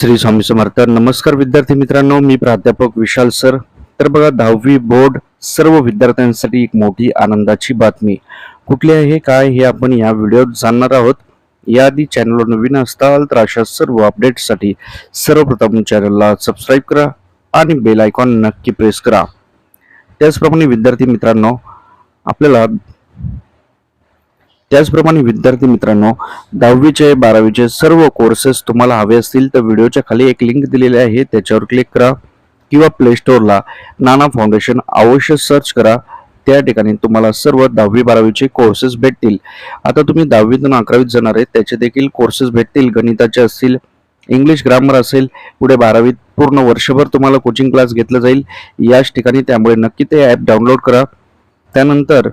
श्री स्वामी समर्थ. नमस्कार विद्यार्थी मित्रांनो, मी प्राध्यापक विशाल सर. तर बघा, 10वी बोर्ड सर्व विद्यार्थ्यांसाठी एक मोठी आनंदाची बातमी. कुठली आहे, काय हे आपण या व्हिडिओत जाणणार आहोत. याआधी चॅनलवर नवीन असताल तर अशा सर्व अपडेट्ससाठी सर्वप्रथम चॅनलला सबस्क्राईब करा आणि बेल आयकॉन नक्की प्रेस करा. त्याचप्रमाणे विद्यार्थी मित्रांनो, त्याचप्रमाणे विद्यार्थी मित्रांनो 10वीचे 12वीचे सर्व कोर्सेस तुम्हाला हवे असतील तर व्हिडिओच्या खाली एक लिंक दिलेली आहे, त्याच्यावर क्लिक करा किंवा प्ले स्टोअरला नाना फाउंडेशन अवश्य सर्च करा. त्या ठिकाणी तुम्हाला सर्व 10वी 12वीचे कोर्सेस भेटतील. आता तुम्ही 10वीतून 11वीत जाणार आहे त्याचे देखील कोर्सेस भेटतील. गणिताचे असतील, इंग्लिश ग्रामर असेल, पुढे 12वीत पूर्ण वर्षभर तुम्हाला कोचिंग क्लास घेतलं जाईल याच ठिकाणी. त्यामुळे नक्की ते ॲप डाउनलोड करा. त्यानंतर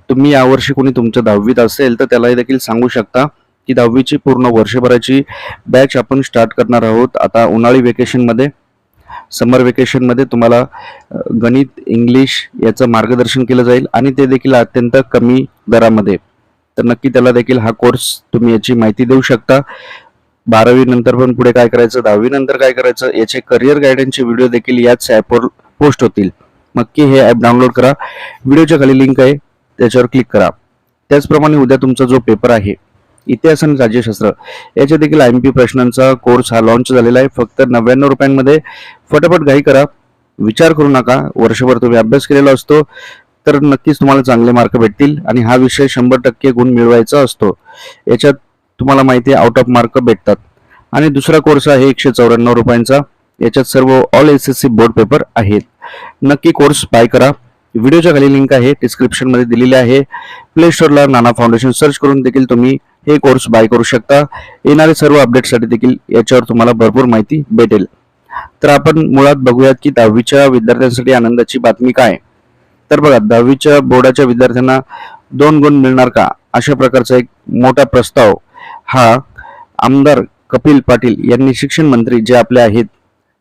तुम्ही यावर्षी कोणी तुमच्या 10वीत असेल तर त्याला देखील सांगू शकता की 10वीची पूर्ण वर्षभराची बॅच आपण स्टार्ट करणार आहोत. आता उन्हाळी वेकेशनमध्ये, समर वेकेशनमध्ये तुम्हाला गणित, इंग्लिश याचं मार्गदर्शन केलं जाईल आणि ते देखील अत्यंत कमी दरामध्ये. तर नक्की त्याला देखील हा कोर्स तुम्ही याची माहिती देऊ शकता. 12वी नंतर पण पुढे काय करायचं, 10वी नंतर काय करायचं याचे करिअर गायडन्सचे व्हिडिओ देखील याच ॲपवर पोस्ट होतील. नक्की हे ॲप डाउनलोड करा. व्हिडिओच्या खाली लिंक आहे, त्याच्यावर क्लिक करा. त्याचप्रमाणे उद्या तुमचा जो पेपर आहे इतिहास आणि राज्यशास्त्र याच्या देखील IMP प्रश्नांचा कोर्स हा लॉन्च झालेला आहे. फक्त 99 रुपयांमध्ये. फटाफट घाई करा, विचार करू नका. वर्षभर तुम्ही अभ्यास केलेला असतो तर नक्कीच तुम्हाला चांगले मार्क भेटतील आणि हा विषय 100% गुण मिळवायचा असतो. याच्यात तुम्हाला माहिती आहे आउट ऑफ मार्क भेटतात. आणि दुसरा कोर्स आहे 194 रुपयांचा. याच्यात सर्व ऑल SSC बोर्ड पेपर आहेत. नक्की कोर्स बाय करा. व्हिडिओच्या खाली लिंक आहे, डिस्क्रिप्शन मध्ये दिलेली आहे. प्ले स्टोअरला नाना फाउंडेशन सर्च करून देखील तुम्ही हे कोर्स बाय करू शकता. येणारे सर्व अपडेटसाठी देखील याच्यावर तुम्हाला भरपूर माहिती भेटेल. तर आपण मुळात बघूयात की 10वीच्या विद्यार्थ्यांसाठी आनंदाची बातमी काय. तर बघा, 10वीच्या बोर्डाच्या विद्यार्थ्यांना 2 गुण मिळणार का, अशा प्रकारचा एक मोठा प्रस्ताव हा आमदार कपिल पाटील यांनी शिक्षण मंत्री जे आपले आहेत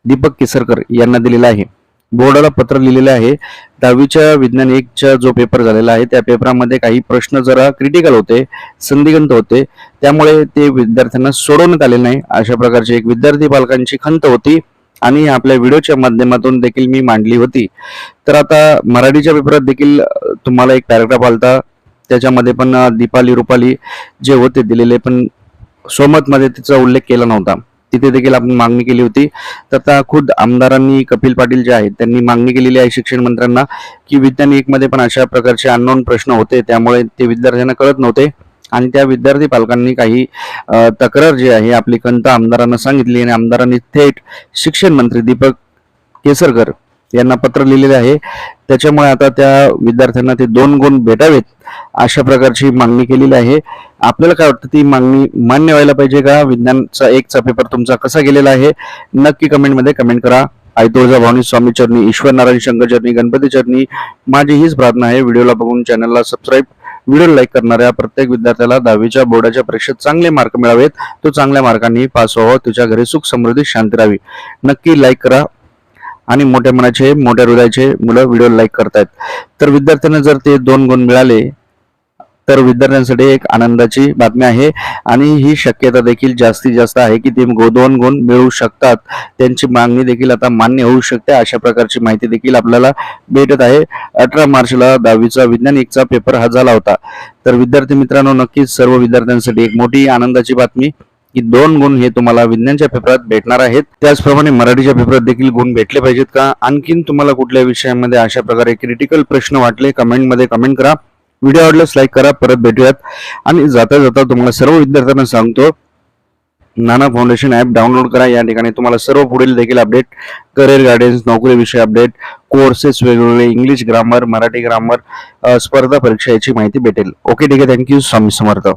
दीपक केसरकर यांना दिलेला आहे. बोर्डाला पत्र लिहिलेलं आहे. 10वीच्या विज्ञान 1चा जो पेपर झालेला आहे त्या पेपरामध्ये काही प्रश्न जरा क्रिटिकल होते, संदिग्ध होते, त्यामुळे ते विद्यार्थ्यांना सोडवण्यात आले नाही. अशा प्रकारची एक विद्यार्थी पालकांची खंत होती आणि आपल्या व्हिडिओच्या माध्यमातून देखील मी मांडली होती. तर आता मराठीच्या पेपरात देखील तुम्हाला एक पॅराग्राफ आलता, त्याच्यामध्ये पण दीपाली रुपाली जे होते दिलेले, पण सोमतमध्ये तिचा उल्लेख केला नव्हता. तिथे देखील आपण मागणी केली होती. तर आता खुद आमदारांनी, कपिल पाटील जे आहेत त्यांनी मागणी केलेली आहे शिक्षण मंत्र्यांना की विज्ञान 1 मध्ये पण अशा प्रकारचे अननोन प्रश्न होते, त्यामुळे ते विद्यार्थ्यांना कळत नव्हते आणि त्या विद्यार्थी पालकांनी काही तक्रार जी आहे आपली खंत आमदारांना सांगितली आणि आमदारांनी थेट शिक्षण मंत्री दीपक केसरकर यांना पत्र लिहिलेले आहे. त्याच्यामुळे आता त्या विद्यार्थ्यांना ते 2 गुण भेटावेत अशा प्रकारची मागणी केलेली आहे. आपल्याला काय वाटतं, ती मागणी मान्य व्हायला पाहिजे का? विज्ञानचा 1चा पेपर तुमचा कसा गेलेला आहे नक्की कमेंटमध्ये कमेंट करा. आई तुळजाभवानी, स्वामी चरणी, ईश्वर नारायण शंकर चरणी, गणपती चरणी माझी हीच प्रार्थना आहे. व्हिडिओला बघून चॅनलला सबस्क्राईब, व्हिडिओ लाईक करणाऱ्या प्रत्येक विद्यार्थ्याला 10वीच्या बोर्डाच्या परीक्षेत चांगले मार्क मिळावेत, तो चांगल्या मार्कांनी पास व्हावा, तुझ्या घरी सुख समृद्धी शांती राहावी. नक्की लाईक करा. आणि मोठ्या मनाचे, मोठ्या हृदयाचे मुलं व्हिडिओ लाईक करतायत. तर विद्यार्थ्यांना जर ते 2 गुण मिळाले तर विद्यार्थ्यांसाठी एक आनंदाची बातमी आहे आणि ही शक्यता देखील जास्तीत जास्त आहे की ते 2 गुण मिळू शकतात. त्यांची मागणी देखील आता मान्य होऊ शकते, अशा प्रकारची माहिती देखील आपल्याला भेटत आहे. 18 मार्चला 10वीचा विज्ञान 1चा पेपर हा झाला होता. तर विद्यार्थी मित्रांनो, नक्कीच सर्व विद्यार्थ्यांसाठी एक मोठी आनंदाची बातमी की 2 गुण हे तुम्हाला विज्ञानच्या पेपरात भेटणार आहेत. त्याचप्रमाणे मराठीच्या पेपरात देखील गुण भेटले पाहिजेत का? आणखीन तुम्हाला कुठल्या विषयामध्ये अशा प्रकारे क्रिटिकल प्रश्न वाटले कमेंटमध्ये कमेंट करा. व्हिडिओ आवडल्यास लाईक करा. परत भेटूयात. आणि जाता जाता तुम्हाला सर्व विद्यार्थ्यांना सांगतो, नाना फाउंडेशन ॲप डाउनलोड करा. या ठिकाणी तुम्हाला सर्व पुढील देखील अपडेट, करिअर गायडन्स, नोकरी विषय अपडेट, कोर्सेस वेगवेगळे, इंग्लिश ग्रामर, मराठी ग्रामर, स्पर्धा परीक्षा याची माहिती भेटेल. ओके, ठीक आहे. थँक्यू. स्वामी समर्थ.